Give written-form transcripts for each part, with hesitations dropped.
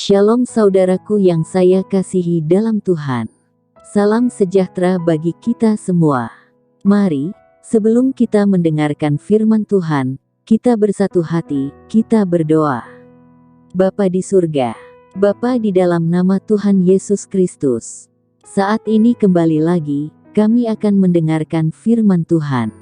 Shalom saudaraku yang saya kasihi dalam Tuhan. Salam sejahtera bagi kita semua. Mari, sebelum kita mendengarkan firman Tuhan, kita bersatu hati, kita berdoa. Bapa di surga, Bapa di dalam nama Tuhan Yesus Kristus, saat ini kembali lagi, kami akan mendengarkan firman Tuhan.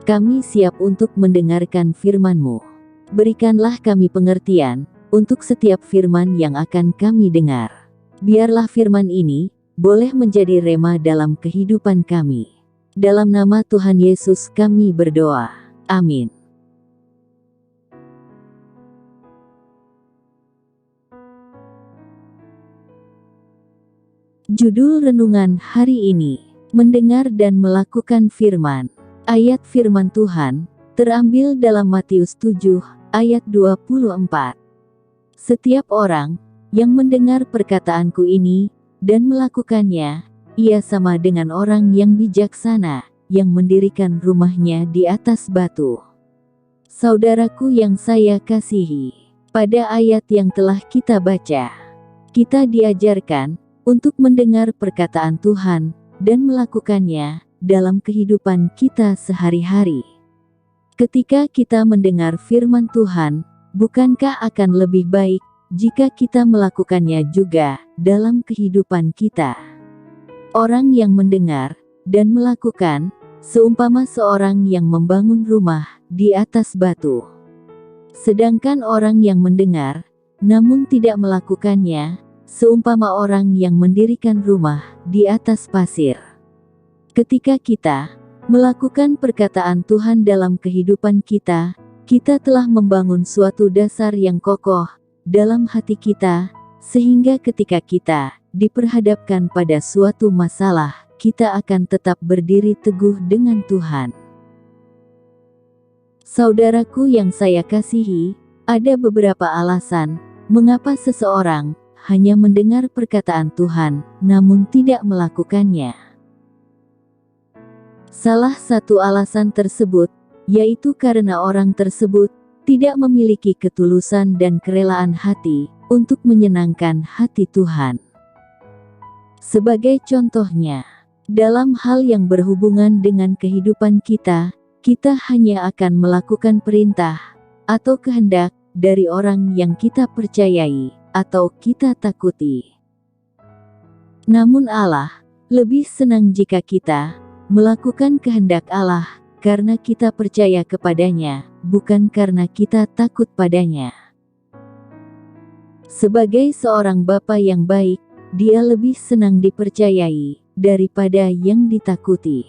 Kami siap untuk mendengarkan firman-Mu. Berikanlah kami pengertian untuk setiap firman yang akan kami dengar. Biarlah firman ini boleh menjadi rema dalam kehidupan kami. Dalam nama Tuhan Yesus kami berdoa. Amin. Judul renungan hari ini, mendengar dan melakukan firman. Ayat firman Tuhan terambil dalam Matius 7 ayat 24. Setiap orang yang mendengar perkataanku ini dan melakukannya, ia sama dengan orang yang bijaksana yang mendirikan rumahnya di atas batu. Saudaraku yang saya kasihi, pada ayat yang telah kita baca, kita diajarkan untuk mendengar perkataan Tuhan dan melakukannya dalam kehidupan kita sehari-hari. Ketika kita mendengar firman Tuhan, bukankah akan lebih baik jika kita melakukannya juga dalam kehidupan kita? Orang yang mendengar dan melakukan seumpama seorang yang membangun rumah di atas batu. Sedangkan orang yang mendengar namun tidak melakukannya seumpama orang yang mendirikan rumah di atas pasir. Ketika kita melakukan perkataan Tuhan dalam kehidupan kita, kita telah membangun suatu dasar yang kokoh dalam hati kita, sehingga ketika kita diperhadapkan pada suatu masalah, kita akan tetap berdiri teguh dengan Tuhan. Saudaraku yang saya kasihi, ada beberapa alasan mengapa seseorang hanya mendengar perkataan Tuhan, namun tidak melakukannya. Salah satu alasan tersebut yaitu karena orang tersebut tidak memiliki ketulusan dan kerelaan hati untuk menyenangkan hati Tuhan. Sebagai contohnya, dalam hal yang berhubungan dengan kehidupan kita, kita hanya akan melakukan perintah atau kehendak dari orang yang kita percayai atau kita takuti. Namun Allah lebih senang jika kita melakukan kehendak Allah karena kita percaya kepadanya, bukan karena kita takut padanya. Sebagai seorang bapa yang baik, dia lebih senang dipercayai daripada yang ditakuti.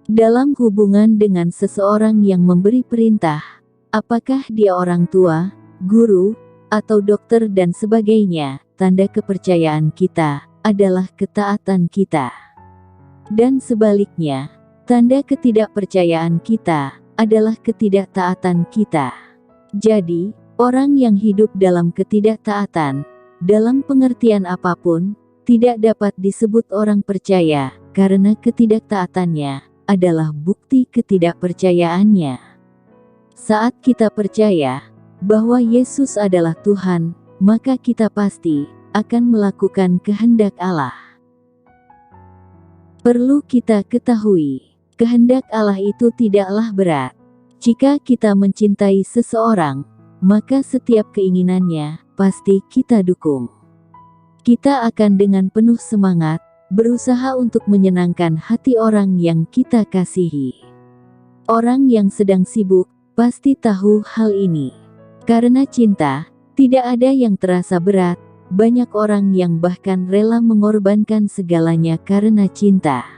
Dalam hubungan dengan seseorang yang memberi perintah, apakah dia orang tua, guru, atau dokter dan sebagainya, tanda kepercayaan kita adalah ketaatan kita. Dan sebaliknya, tanda ketidakpercayaan kita adalah ketidaktaatan kita. Jadi, orang yang hidup dalam ketidaktaatan, dalam pengertian apapun, tidak dapat disebut orang percaya, karena ketidaktaatannya adalah bukti ketidakpercayaannya. Saat kita percaya bahwa Yesus adalah Tuhan, maka kita pasti akan melakukan kehendak Allah. Perlu kita ketahui, kehendak Allah itu tidaklah berat. Jika kita mencintai seseorang, maka setiap keinginannya pasti kita dukung. Kita akan dengan penuh semangat berusaha untuk menyenangkan hati orang yang kita kasihi. Orang yang sedang sibuk pasti tahu hal ini. Karena cinta, tidak ada yang terasa berat. Banyak orang yang bahkan rela mengorbankan segalanya karena cinta.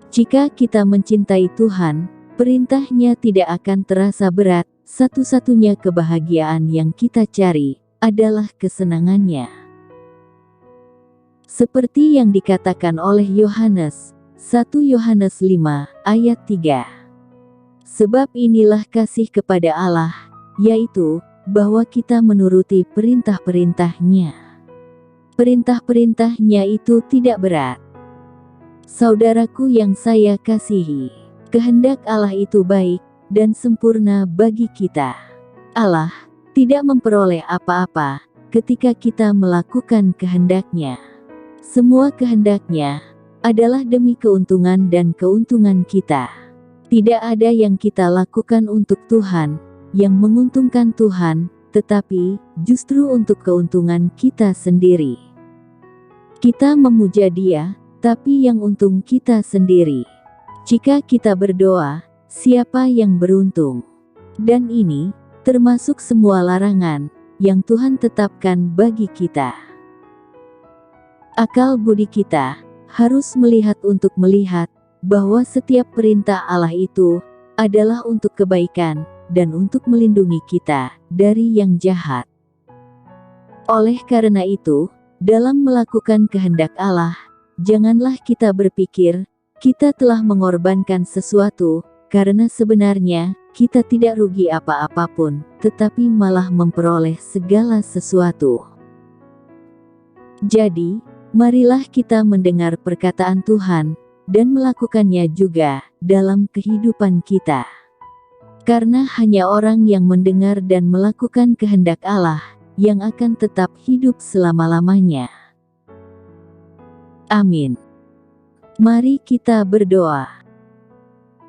Jika kita mencintai Tuhan, perintahnya tidak akan terasa berat. Satu-satunya kebahagiaan yang kita cari adalah kesenangannya. Seperti yang dikatakan oleh Yohanes, 1 Yohanes 5 ayat 3. Sebab inilah kasih kepada Allah, yaitu bahwa kita menuruti perintah-perintahnya. Perintah-perintahnya itu tidak berat. Saudaraku yang saya kasihi, kehendak Allah itu baik dan sempurna bagi kita. Allah tidak memperoleh apa-apa ketika kita melakukan kehendak-Nya. Semua kehendak-Nya adalah demi keuntungan dan keuntungan kita. Tidak ada yang kita lakukan untuk Tuhan, yang menguntungkan Tuhan, tetapi justru untuk keuntungan kita sendiri. Kita memuja Dia, tapi yang untung kita sendiri. Jika kita berdoa, siapa yang beruntung? Dan ini termasuk semua larangan yang Tuhan tetapkan bagi kita. Akal budi kita harus melihat untuk melihat bahwa setiap perintah Allah itu adalah untuk kebaikan dan untuk melindungi kita dari yang jahat. Oleh karena itu, dalam melakukan kehendak Allah, janganlah kita berpikir kita telah mengorbankan sesuatu, karena sebenarnya kita tidak rugi apa-apapun, tetapi malah memperoleh segala sesuatu. Jadi, marilah kita mendengar perkataan Tuhan dan melakukannya juga dalam kehidupan kita. Karena hanya orang yang mendengar dan melakukan kehendak Allah yang akan tetap hidup selama-lamanya. Amin. Mari kita berdoa.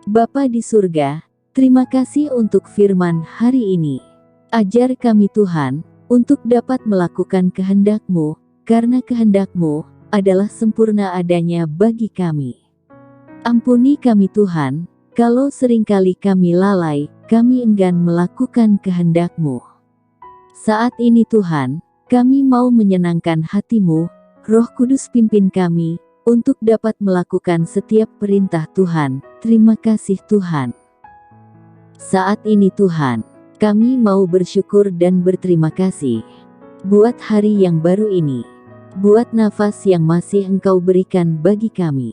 Bapa di surga, terima kasih untuk firman hari ini. Ajar kami Tuhan, untuk dapat melakukan kehendak-Mu, karena kehendak-Mu adalah sempurna adanya bagi kami. Ampuni kami Tuhan, kalau seringkali kami lalai, kami enggan melakukan kehendak-Mu. Saat ini Tuhan, kami mau menyenangkan hati-Mu, Roh Kudus pimpin kami, untuk dapat melakukan setiap perintah Tuhan. Terima kasih Tuhan. Saat ini Tuhan, kami mau bersyukur dan berterima kasih buat hari yang baru ini, buat nafas yang masih Engkau berikan bagi kami.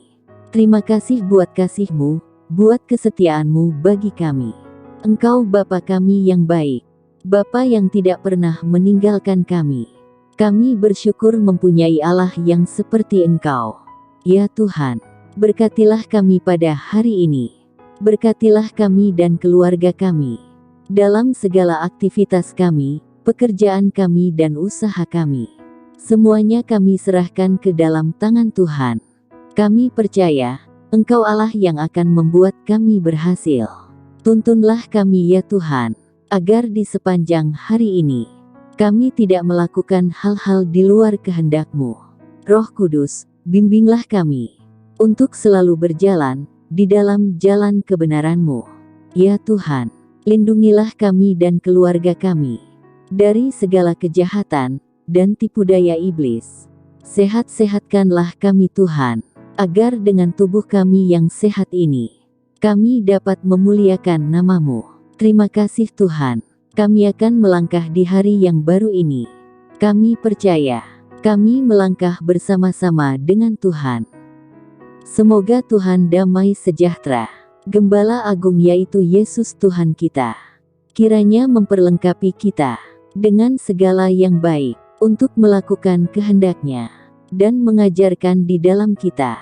Terima kasih buat kasih-Mu, buat kesetiaan-Mu bagi kami. Engkau Bapa kami yang baik, Bapa yang tidak pernah meninggalkan kami. Kami bersyukur mempunyai Allah yang seperti Engkau. Ya Tuhan, berkatilah kami pada hari ini. Berkatilah kami dan keluarga kami. Dalam segala aktivitas kami, pekerjaan kami dan usaha kami. Semuanya kami serahkan ke dalam tangan Tuhan. Kami percaya, Engkau Allah yang akan membuat kami berhasil. Tuntunlah kami ya Tuhan, agar di sepanjang hari ini, kami tidak melakukan hal-hal di luar kehendak-Mu. Roh Kudus, bimbinglah kami, untuk selalu berjalan, di dalam jalan kebenaran-Mu. Ya Tuhan, lindungilah kami dan keluarga kami, dari segala kejahatan, dan tipu daya iblis. Sehat-sehatkanlah kami Tuhan, agar dengan tubuh kami yang sehat ini, kami dapat memuliakan nama-Mu. Terima kasih Tuhan, kami akan melangkah di hari yang baru ini. Kami percaya, kami melangkah bersama-sama dengan Tuhan. Semoga Tuhan damai sejahtera, Gembala Agung yaitu Yesus Tuhan kita, kiranya memperlengkapi kita dengan segala yang baik, untuk melakukan kehendak-Nya, dan mengajarkan di dalam kita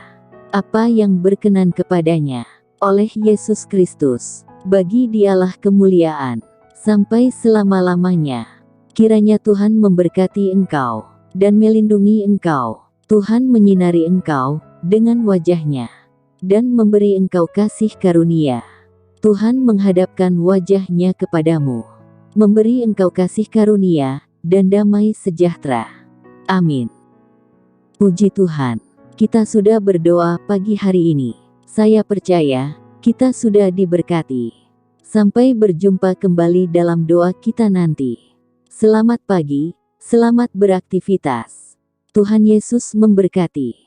apa yang berkenan kepadanya, oleh Yesus Kristus. Bagi Dialah kemuliaan sampai selama-lamanya. Kiranya Tuhan memberkati engkau dan melindungi engkau. Tuhan menyinari engkau dengan wajah-Nya dan memberi engkau kasih karunia. Tuhan menghadapkan wajah-Nya kepadamu, memberi engkau kasih karunia dan damai sejahtera. Amin. Puji Tuhan, kita sudah berdoa pagi hari ini. Saya percaya kita sudah diberkati. Sampai berjumpa kembali dalam doa kita nanti. Selamat pagi, selamat beraktivitas. Tuhan Yesus memberkati.